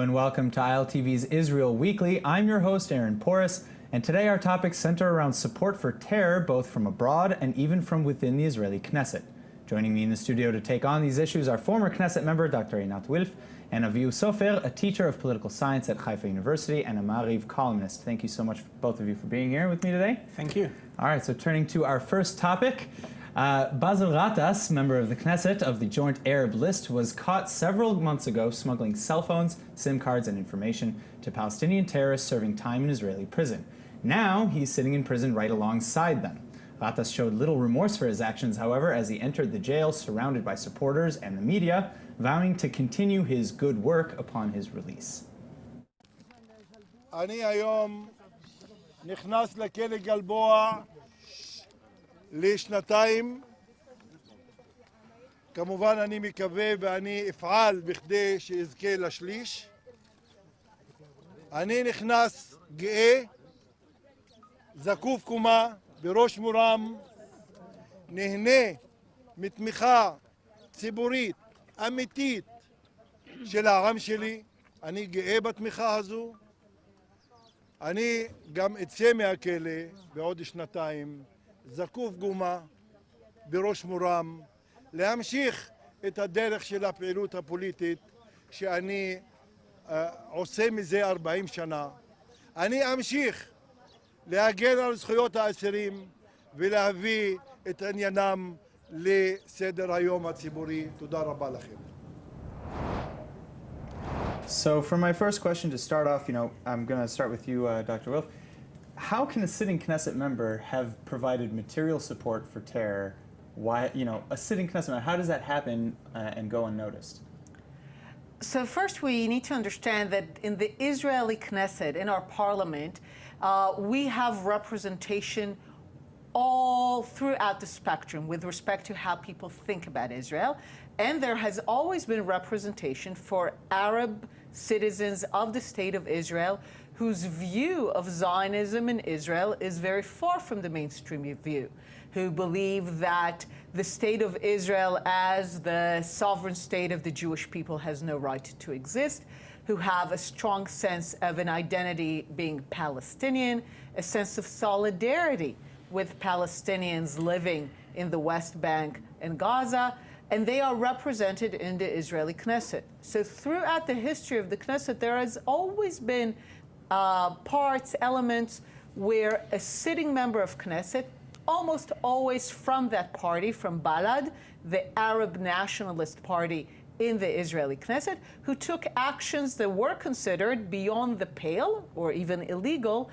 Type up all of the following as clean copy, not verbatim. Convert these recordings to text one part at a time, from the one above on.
and welcome to ILTV's Israel Weekly. I'm your host, Aaron Porras, and today our topics center around support for terror, both from abroad and even from within the Israeli Knesset. Joining me in the studio to take on these issues are former Knesset member Dr. Einat Wilf and Avihu Sofer, a teacher of political science at Haifa University and a Ma'ariv columnist. Thank you so much, both of you, for being here with me today. Thank you. All right, so turning to our first topic. Basil Ghatas, member of the Knesset of the Joint Arab List, was caught several months ago smuggling cell phones, SIM cards, and information to Palestinian terrorists serving time in Israeli prison. Now he's sitting in prison right alongside them. Ghatas showed little remorse for his actions, however, as he entered the jail surrounded by supporters and the media, vowing to continue his good work upon his release. אני היום נכנס לכלא גלבוע לשנתיים. כמובן אני מקווה ואני אפעל בכדי שאזכה לשליש. אני נכנס גאה, זקוף קומה, בראש מורם, נהנה מתמיכה ציבורית אמיתית של העם שלי. אני גאה בתמיכה הזו. אני גם אצא מהכלא בעוד שנתיים, זקוף גומה, בראש מורם, להמשיך את הדרך של הפעילות הפוליטית שאני עושה מזה 40 שנה. אני אמשיך להגן על זכויות האסירים ולהביא את עניינם לסדר היום הציבורי. תודה רבה לכם. So for my first question to start off, I'm going to start with you, Dr. Wilf. How can a sitting Knesset member have provided material support for terror? Why, a sitting Knesset member, how does that happen and go unnoticed? So first we need to understand that in the Israeli Knesset, in our parliament, we have representation all throughout the spectrum with respect to how people think about Israel. And there has always been representation for Arab citizens of the State of Israel whose view of Zionism in Israel is very far from the mainstream view, who believe that the State of Israel as the sovereign state of the Jewish people has no right to exist, who have a strong sense of an identity being Palestinian, a sense of solidarity with Palestinians living in the West Bank and Gaza, and they are represented in the Israeli Knesset. So throughout the history of the Knesset, there has always been parts, elements where a sitting member of Knesset, almost always from that party, from Balad, the Arab nationalist party in the Israeli Knesset, who took actions that were considered beyond the pale or even illegal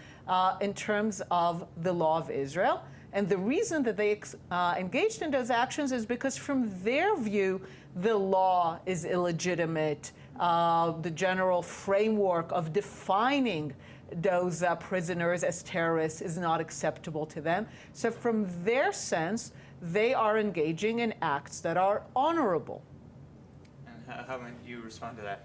in terms of the law of Israel. And the reason that they engaged in those actions is because from their view, the law is illegitimate. The general framework of defining those prisoners as terrorists is not acceptable to them. So from their sense, they are engaging in acts that are honorable. And how might you respond to that?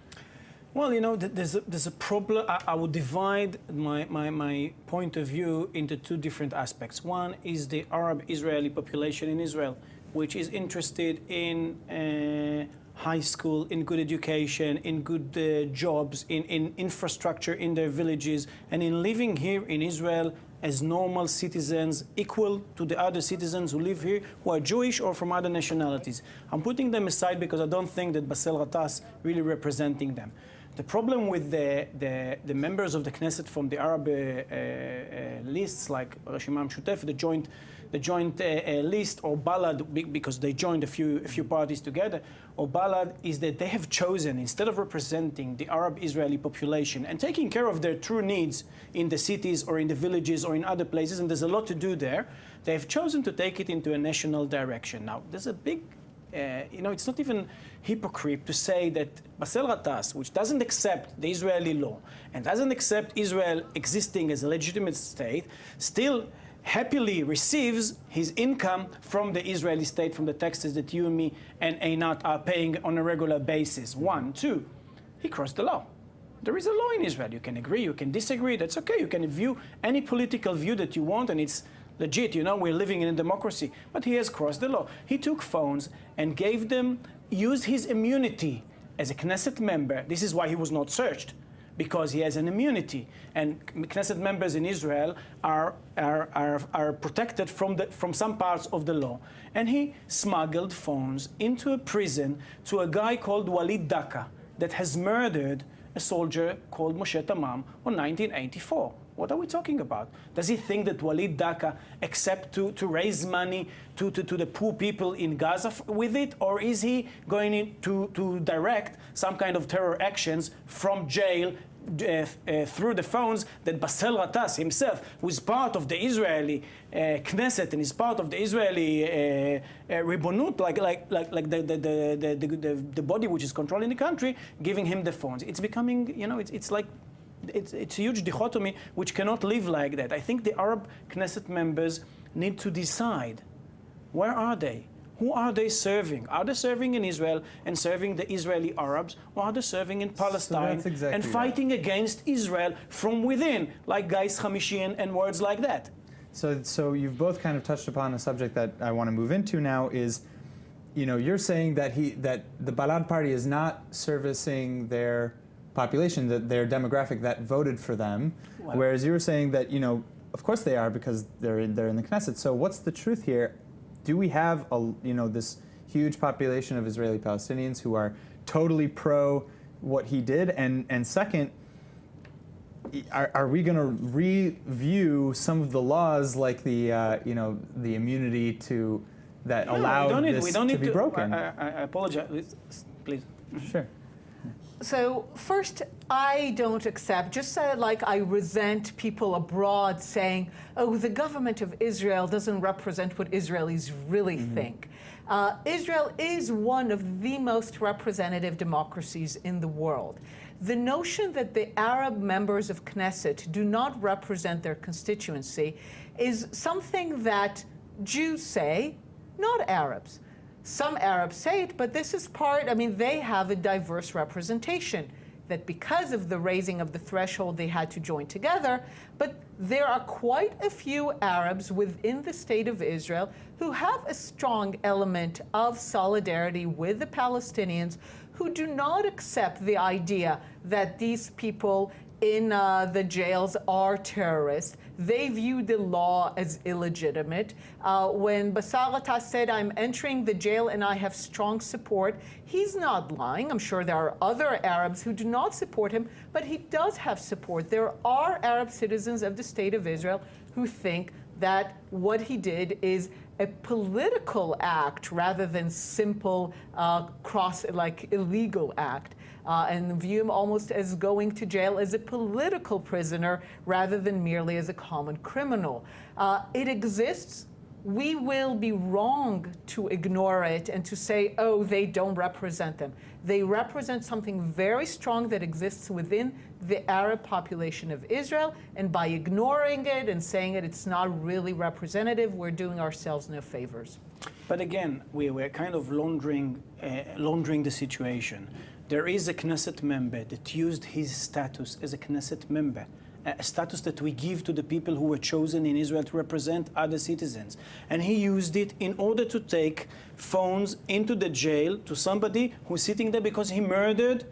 Well, there's a problem. I would divide my point of view into two different aspects. One is the Arab Israeli population in Israel, which is interested in high school, in good education, in good jobs, in infrastructure in their villages, and in living here in Israel as normal citizens, equal to the other citizens who live here, who are Jewish or from other nationalities. I'm putting them aside because I don't think that Basil Ghatas really representing them. The problem with the members of the Knesset from the Arab lists, like Reshima Meshutef, the joint list, or Balad, because they joined a few parties together, or Balad, is that they have chosen, instead of representing the Arab Israeli population and taking care of their true needs in the cities or in the villages or in other places, and there's a lot to do there, they have chosen to take it into a national direction. Now, there's a big it's not even hypocrite to say that Basil Ghatas, which doesn't accept the Israeli law and doesn't accept Israel existing as a legitimate state, still happily receives his income from the Israeli state, from the taxes that you and me and Einat are paying on a regular basis. One. Two, he crossed the law. There is a law in Israel. You can agree, you can disagree, that's okay. You can view any political view that you want, and it's legit, we're living in a democracy. But he has crossed the law. He took phones and gave them, used his immunity as a Knesset member, this is why he was not searched, because he has an immunity. And Knesset members in Israel are protected from some parts of the law. And he smuggled phones into a prison to a guy called Walid Daka that has murdered a soldier called Moshe Tamam in 1984. What are we talking about? Does he think that Walid Daka accept to raise money to the poor people in Gaza with it? Or is he going to direct some kind of terror actions from jail through the phones that Bassel Ghatas himself, who is part of the Israeli Knesset and is part of the Israeli Ribonut, like the body which is controlling the country, giving him the phones? It's becoming, it's like, it's a huge dichotomy which cannot live like that. I think the Arab Knesset members need to decide, where are they? Who are they serving? Are they serving in Israel and serving the Israeli Arabs, or are they serving in Palestine and fighting against Israel from within, like Gais Hamishi and words like that? So you've both kind of touched upon a subject that I want to move into now is, you're saying that the Balad party is not servicing their population, their demographic that voted for them, whereas you were saying that, of course they are, because they're in the Knesset. So what's the truth here? Do we have this huge population of Israeli Palestinians who are totally pro what he did? And second, are we going to review some of the laws, like the the immunity that allowed this to be broken? I apologize, please. Sure. So first, I don't accept, just like I resent people abroad saying, oh, the government of Israel doesn't represent what Israelis really think. Israel is one of the most representative democracies in the world. The notion that the Arab members of Knesset do not represent their constituency is something that Jews say, not Arabs. Some Arabs say it, but this is they have a diverse representation, that because of the raising of the threshold, they had to join together. But there are quite a few Arabs within the state of Israel who have a strong element of solidarity with the Palestinians, who do not accept the idea that these people in the jails are terrorists. They view the law as illegitimate. When Bassel Ghatas said, I'm entering the jail and I have strong support, he's not lying. I'm sure there are other Arabs who do not support him, but he does have support. There are Arab citizens of the state of Israel who think that what he did is a political act rather than simple illegal act. And view him almost as going to jail as a political prisoner rather than merely as a common criminal. It exists. We will be wrong to ignore it and to say, oh, they don't represent them. They represent something very strong that exists within the Arab population of Israel, and by ignoring it and saying it's not really representative, we're doing ourselves no favors. But again, we're kind of laundering the situation. There is a Knesset member that used his status as a Knesset member, a status that we give to the people who were chosen in Israel to represent other citizens. And he used it in order to take phones into the jail to somebody who's sitting there because he murdered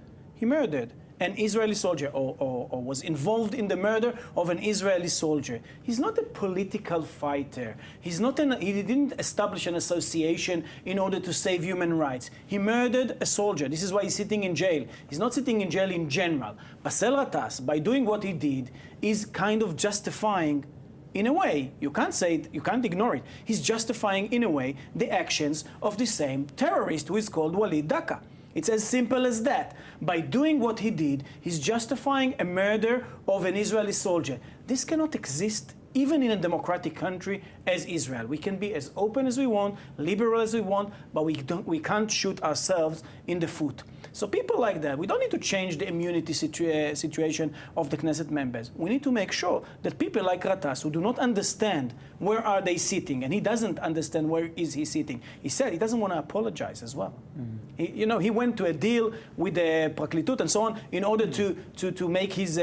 an Israeli soldier, or was involved in the murder of an Israeli soldier. He's not a political fighter. He didn't establish an association in order to save human rights. He murdered a soldier. This is why he's sitting in jail. He's not sitting in jail in general. Bassel Ghatas, by doing what he did, is kind of justifying, in a way, you can't say it, you can't ignore it, he's justifying, in a way, the actions of the same terrorist who is called Walid Daka. It's as simple as that. By doing what he did, he's justifying a murder of an Israeli soldier. This cannot exist even in a democratic country as Israel. We can be as open as we want, liberal as we want, but we can't shoot ourselves in the foot. So people like that, we don't need to change the immunity situation of the Knesset members. We need to make sure that people like Ghatas, who do not understand where are they sitting, and he doesn't understand where is he sitting. He said he doesn't want to apologize as well. Mm-hmm. He went to a deal with the Praklitut and so on in order to make his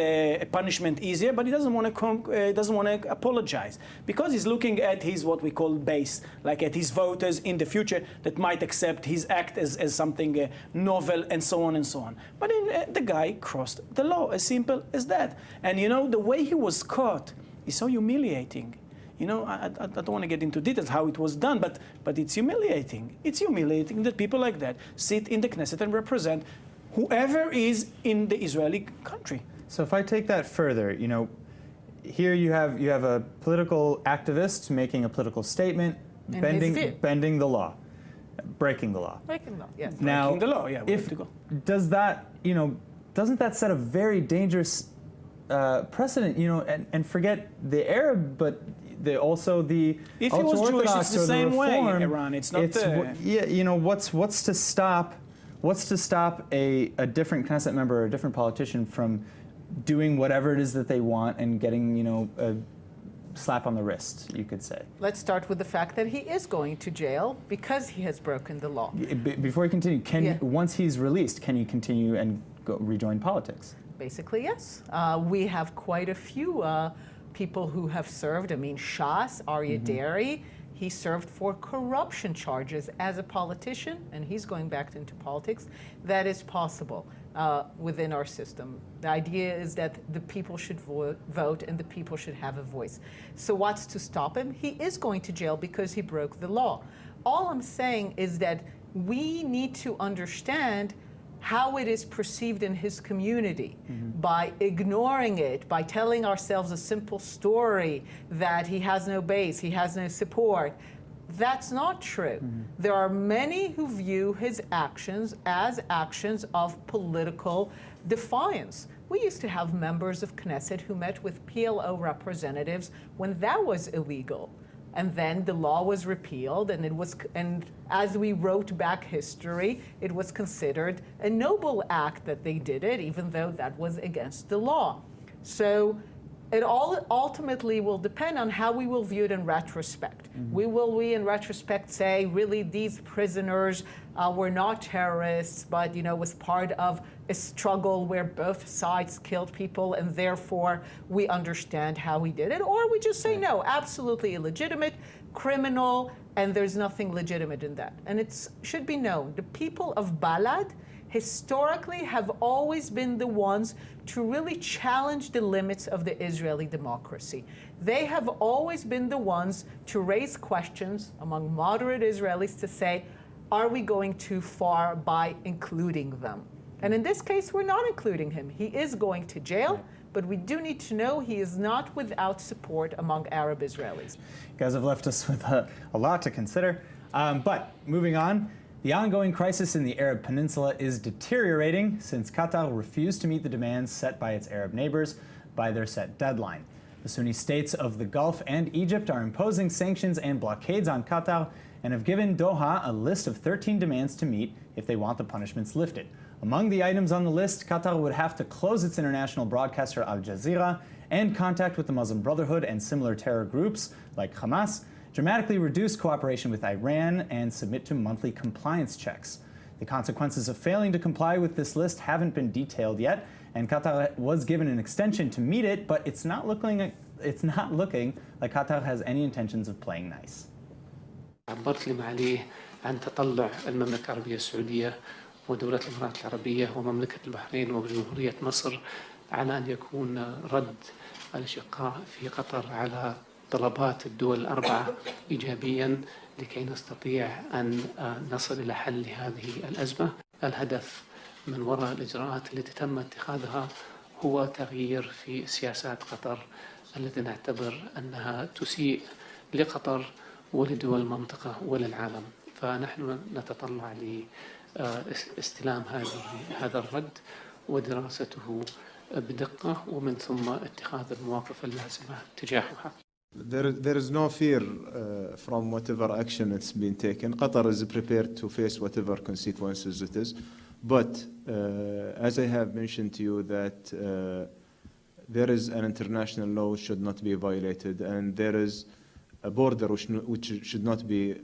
punishment easier, but he doesn't want to apologize because he's looking at his what we call base, like at his voters in the future that might accept his act as something novel and and so on and so on. But the guy crossed the law, as simple as that. And you know, the way he was caught is so humiliating. You know, I don't want to get into details how it was done, but it's humiliating. It's humiliating that people like that sit in the Knesset and represent whoever is in the Israeli country. So if I take that further, you know, here you have a political activist making a political statement, In his view. bending the law, breaking the law. Breaking law, yes. Now, Breaking the law, yeah, we have to go. does that, you know, doesn't that set a very dangerous precedent, you know, and forget the Arab, but also the If he was Jewish, it's ultra-Orthodox the or same way, Reform. Iran. It's not the... Yeah, you know, what's to stop a different Knesset member or a different politician from doing whatever it is that they want and getting, you know, a slap on the wrist, you could say. Let's start with the fact that he is going to jail because he has broken the law. Before you continue, Yeah. once he's released, can he continue and rejoin politics? Basically, yes. We have quite a few people who have served. I mean, Shas, Aryeh Deri, he served for corruption charges as a politician, and he's going back into politics. That is possible within our system. The idea is that the people should vote and the people should have a voice. So what's to stop him? He is going to jail because he broke the law. All I'm saying is that we need to understand how it is perceived in his community. By ignoring it, by telling ourselves a simple story that he has no base, he has no support. That's not true. There are many who view his actions as actions of political defiance. We used to have members of Knesset who met with PLO representatives when that was illegal. And then the law was repealed, and as we wrote back history, it was considered a noble act that they did it, even though that was against the law. So it all ultimately will depend on how we will view it in retrospect. Will we in retrospect say, really, these prisoners were not terrorists, but was part of a struggle where both sides killed people, and therefore we understand how we did it? Or we just say, no, absolutely illegitimate, criminal, and there's nothing legitimate in that. And it should be known, the people of Balad historically have always been the ones to really challenge the limits of the Israeli democracy. They have always been the ones to raise questions among moderate Israelis to say, are we going too far by including them? And in this case, we're not including him. He is going to jail, but we do need to know he is not without support among Arab Israelis. You guys have left us with a lot to consider. But moving on, the ongoing crisis in the Arab Peninsula is deteriorating since Qatar refused to meet the demands set by its Arab neighbors by their set deadline. The Sunni states of the Gulf and Egypt are imposing sanctions and blockades on Qatar and have given Doha a list of 13 demands to meet if they want the punishments lifted. Among the items on the list, Qatar would have to close its international broadcaster Al Jazeera, end contact with the Muslim Brotherhood and similar terror groups like Hamas, dramatically reduce cooperation with Iran, and submit to monthly compliance checks. The consequences of failing to comply with this list haven't been detailed yet, and Qatar was given an extension to meet it, but it's not looking like Qatar has any intentions of playing nice. عبرت لي عليه عن تطلع المملكة العربية السعودية ودولة الإمارات العربية ومملكة البحرين وجمهورية مصر على أن يكون رد الأشقاء في قطر على طلبات الدول الأربعة إيجابيا لكي نستطيع أن نصل إلى حل هذه الأزمة. الهدف من وراء الإجراءات التي تم اتخاذها هو تغيير في سياسات قطر التي نعتبر أنها تسيء لقطر ولدول المنطقة وللعالم. فنحن نتطلع لاستلام هذا الرد ودراسته بدقة ومن ثم اتخاذ المواقف اللازمة تجاهها. There is no fear from whatever action it's been taken. Qatar is prepared to face whatever consequences it is. But as I have mentioned to you that there is an international law which should not be violated, and there is a border which should not be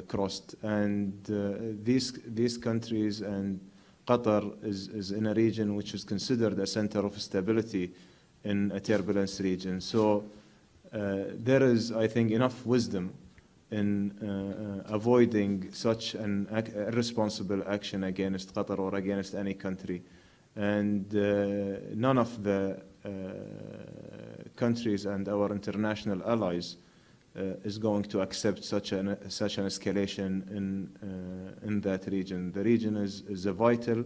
crossed. And these countries and Qatar is in a region which is considered a center of stability in a turbulence region. So there is, I think, enough wisdom in avoiding such an irresponsible action against Qatar or against any country. And none of the countries and our international allies is going to accept such an escalation in that region. The region is vital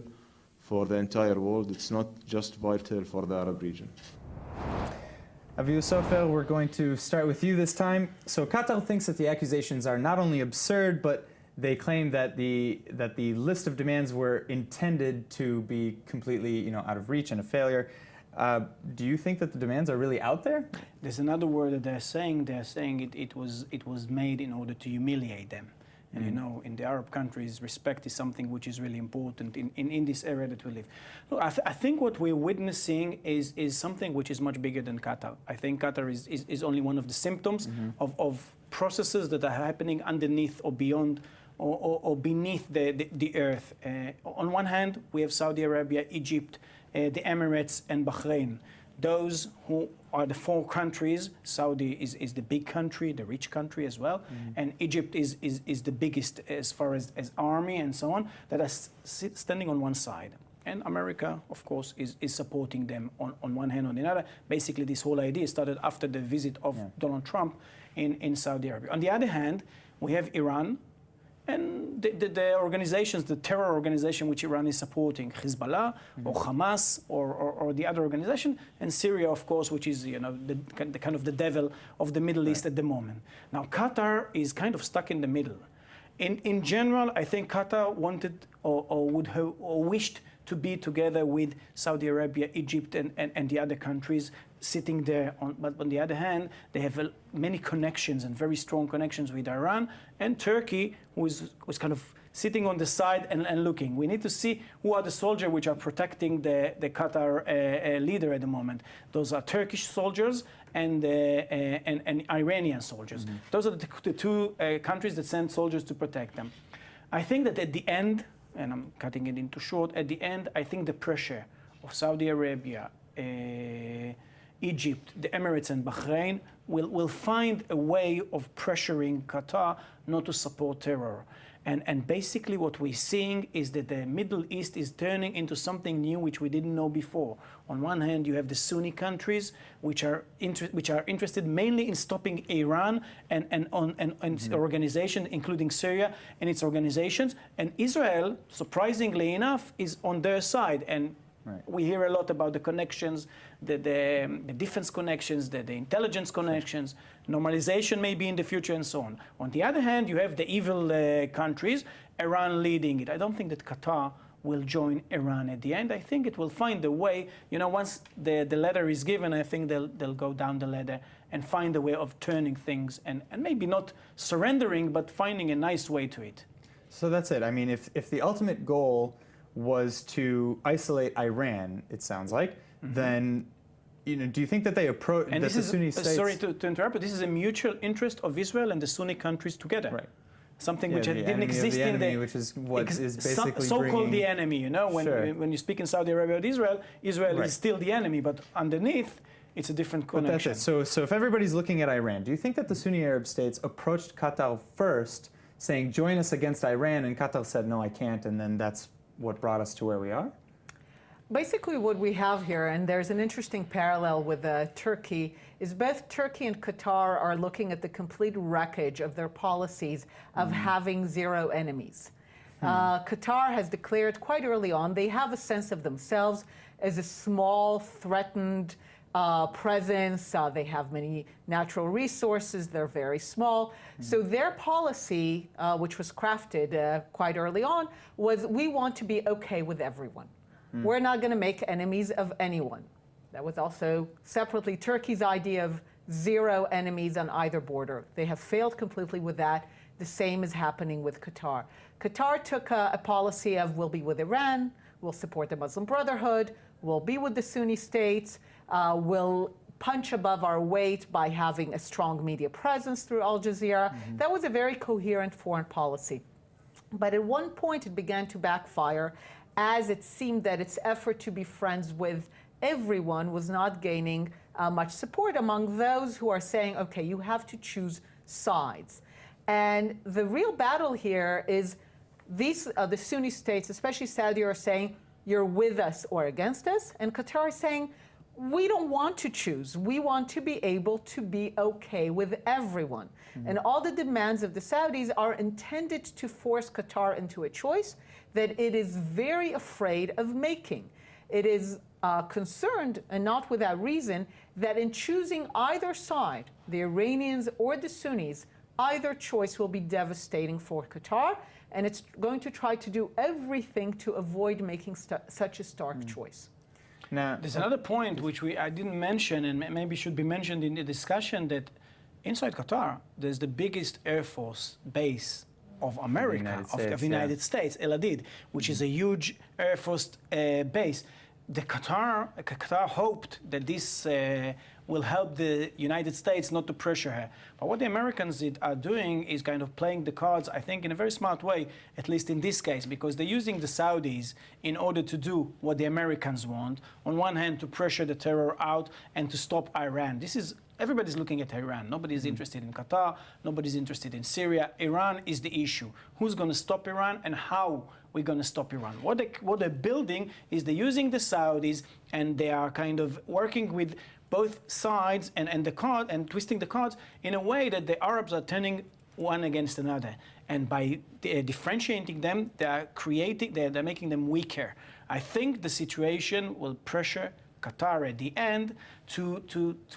for the entire world. It's not just vital for the Arab region. Avihu Sofer, we're going to start with you this time. So Qatar thinks that the accusations are not only absurd, but they claim that the list of demands were intended to be completely, out of reach and a failure. Do you think that the demands are really out there? There's another word that they're saying. They're saying it was made in order to humiliate them. And in the Arab countries, respect is something which is really important in this area that we live. Look, I think what we're witnessing is something which is much bigger than Qatar. I think Qatar is only one of the symptoms of processes that are happening underneath or beyond or beneath the earth. On one hand, we have Saudi Arabia, Egypt, the Emirates, and Bahrain. Those who are the four countries. Saudi is the big country, the rich country as well, and Egypt is the biggest as far as army and so on, that are standing on one side. And America, of course, is supporting them on one hand. On the other, basically this whole idea started after the visit of Donald Trump in Saudi Arabia. On the other hand, we have Iran, and the organizations, the terror organization which Iran is supporting, Hezbollah or Hamas or the other organization, and Syria, of course, which is the kind of the devil of the Middle East at the moment. Now Qatar is kind of stuck in the middle. In general, I think Qatar wanted or would have or wished to be together with Saudi Arabia, Egypt, and the other countries sitting there. But on the other hand, they have many connections and very strong connections with Iran and Turkey, who was kind of sitting on the side and looking. We need to see who are the soldiers which are protecting the Qatar leader at the moment. Those are Turkish soldiers and Iranian soldiers. Those are the two countries that send soldiers to protect them. I think that at the end, and I'm cutting it into short, at the end, I think the pressure of Saudi Arabia, Egypt, the Emirates, and Bahrain will find a way of pressuring Qatar not to support terror. And basically what we're seeing is that the Middle East is turning into something new which we didn't know before. On one hand, you have the Sunni countries which are interested mainly in stopping Iran and its organization, including Syria and its organizations. And Israel, surprisingly enough, is on their side. And we hear a lot about the connections, the defense connections, the intelligence connections, normalization maybe in the future, and so on. On the other hand, you have the evil countries, Iran leading it. I don't think that Qatar will join Iran at the end. I think it will find a way. Once the ladder is given, I think they'll go down the ladder and find a way of turning things and maybe not surrendering, but finding a nice way to it. So that's it. I mean, if the ultimate goal was to isolate Iran, it sounds like, then do you think that they approach the Sunni states? Sorry to interrupt, but this is a mutual interest of Israel and the Sunni countries together. Right. Something which didn't exist in the which is what is basically so-called the enemy. When you speak in Saudi Arabia with Israel is still the enemy, but underneath it's a different connection. But that's it. So if everybody's looking at Iran, do you think that the Sunni Arab states approached Qatar first, saying join us against Iran, and Qatar said no, I can't, and then that's what brought us to where we are? Basically what we have here, and there's an interesting parallel with Turkey, is both Turkey and Qatar are looking at the complete wreckage of their policies of having zero enemies. Qatar has declared quite early on they have a sense of themselves as a small, threatened presence. They have many natural resources. They're very small. So their policy, which was crafted quite early on, was we want to be okay with everyone. We're not going to make enemies of anyone. That was also separately Turkey's idea of zero enemies on either border. They have failed completely with that. The same is happening with Qatar. Qatar took a policy of we'll be with Iran, we'll support the Muslim Brotherhood, we'll be with the Sunni states, we'll punch above our weight by having a strong media presence through Al Jazeera. That was a very coherent foreign policy. But at one point it began to backfire, as it seemed that its effort to be friends with everyone was not gaining much support among those who are saying, okay, you have to choose sides. And the real battle here is these the Sunni states, especially Saudi, are saying, you're with us or against us. And Qatar is saying, we don't want to choose. We want to be able to be okay with everyone. And all the demands of the Saudis are intended to force Qatar into a choice that it is very afraid of making. It is concerned, and not without reason, that in choosing either side, the Iranians or the Sunnis, either choice will be devastating for Qatar, and it's going to try to do everything to avoid making such a stark choice. Now, There's another point which I didn't mention and maybe should be mentioned in the discussion, that inside Qatar, there's the biggest Air Force base of America, of the United States, El Adid, which is a huge Air Force base. Qatar hoped that this will help the United States not to pressure her. But what the Americans are doing is kind of playing the cards, I think, in a very smart way, at least in this case, because they're using the Saudis in order to do what the Americans want. On one hand, to pressure the terror out and to stop Iran. Everybody's looking at Iran. Nobody's interested in Qatar. Nobody's interested in Syria. Iran is the issue. Who's going to stop Iran and how we're going to stop Iran? What they're building is they're using the Saudis, and they are kind of working with both sides and twisting the cards in a way that the Arabs are turning one against another. And by differentiating them, they're making them weaker. I think the situation will pressure Qatar at the end to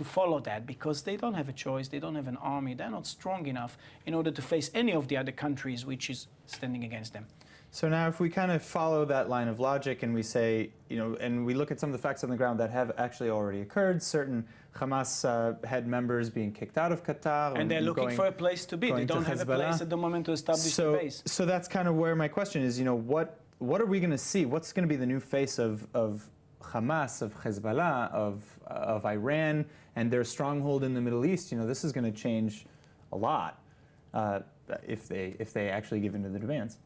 follow that, because they don't have a choice, they don't have an army, they're not strong enough in order to face any of the other countries which is standing against them. so now if we kind of follow that line of logic and we say, and we look at some of the facts on the ground that have actually already occurred, certain Hamas head members being kicked out of Qatar. And they're looking for a place to be. They don't have a place at the moment to establish a base. So that's kind of where my question is, what are we going to see? What's going to be the new face of Hamas, of Hezbollah, of Iran, and their stronghold in the Middle East? This is going to change a lot if they actually give in to the demands.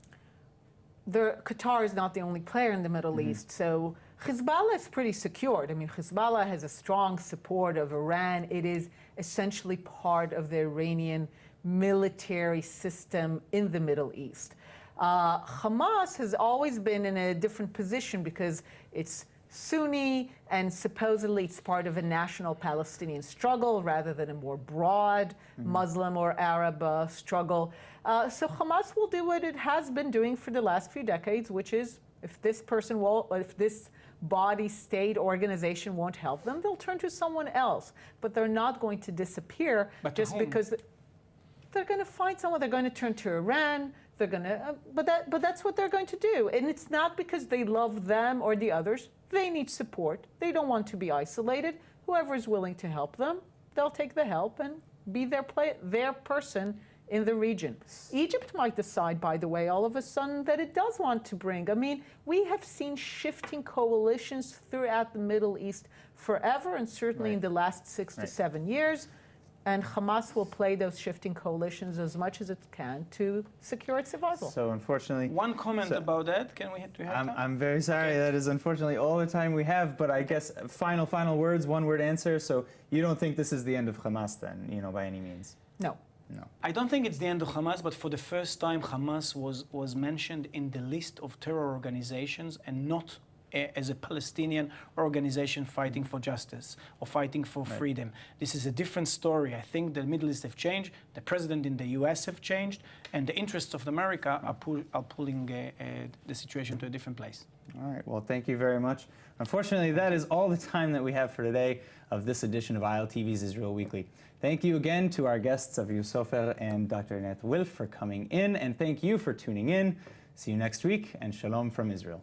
Qatar is not the only player in the Middle East, so Hezbollah is pretty secured. I mean, Hezbollah has a strong support of Iran. It is essentially part of the Iranian military system in the Middle East. Hamas has always been in a different position because it's Sunni, and supposedly it's part of a national Palestinian struggle rather than a more broad Muslim or Arab struggle. So Hamas will do what it has been doing for the last few decades, which is if this body state organization won't help them, they'll turn to someone else. But they're not going to disappear just because they're going to find someone. They're going to turn to Iran. They're going to, but that's what they're going to do. And it's not because they love them or the others. They need support. They don't want to be isolated. Whoever is willing to help them, they'll take the help and be their person in the region. Egypt might decide, by the way, all of a sudden that it does want to bring. I mean, we have seen shifting coalitions throughout the Middle East forever, and certainly in the last 6 to 7 years. And Hamas will play those shifting coalitions as much as it can to secure its survival. So unfortunately... One comment about that. Can we have time? I'm very sorry. Okay. That is unfortunately all the time we have. But I guess final words, one-word answer. So you don't think this is the end of Hamas then, by any means? No. No. I don't think it's the end of Hamas, but for the first time, Hamas was mentioned in the list of terror organizations and not as a Palestinian organization fighting for justice or fighting for freedom. This is a different story. I think the Middle East have changed, the president in the US have changed, and the interests of America are pulling the situation to a different place. All right, well, thank you very much. Unfortunately, that is all the time that we have for today of this edition of ILTV's Israel Weekly. Thank you again to our guests, Avihu Sofer and Dr. Annette Wilf, for coming in, and thank you for tuning in. See you next week, and shalom from Israel.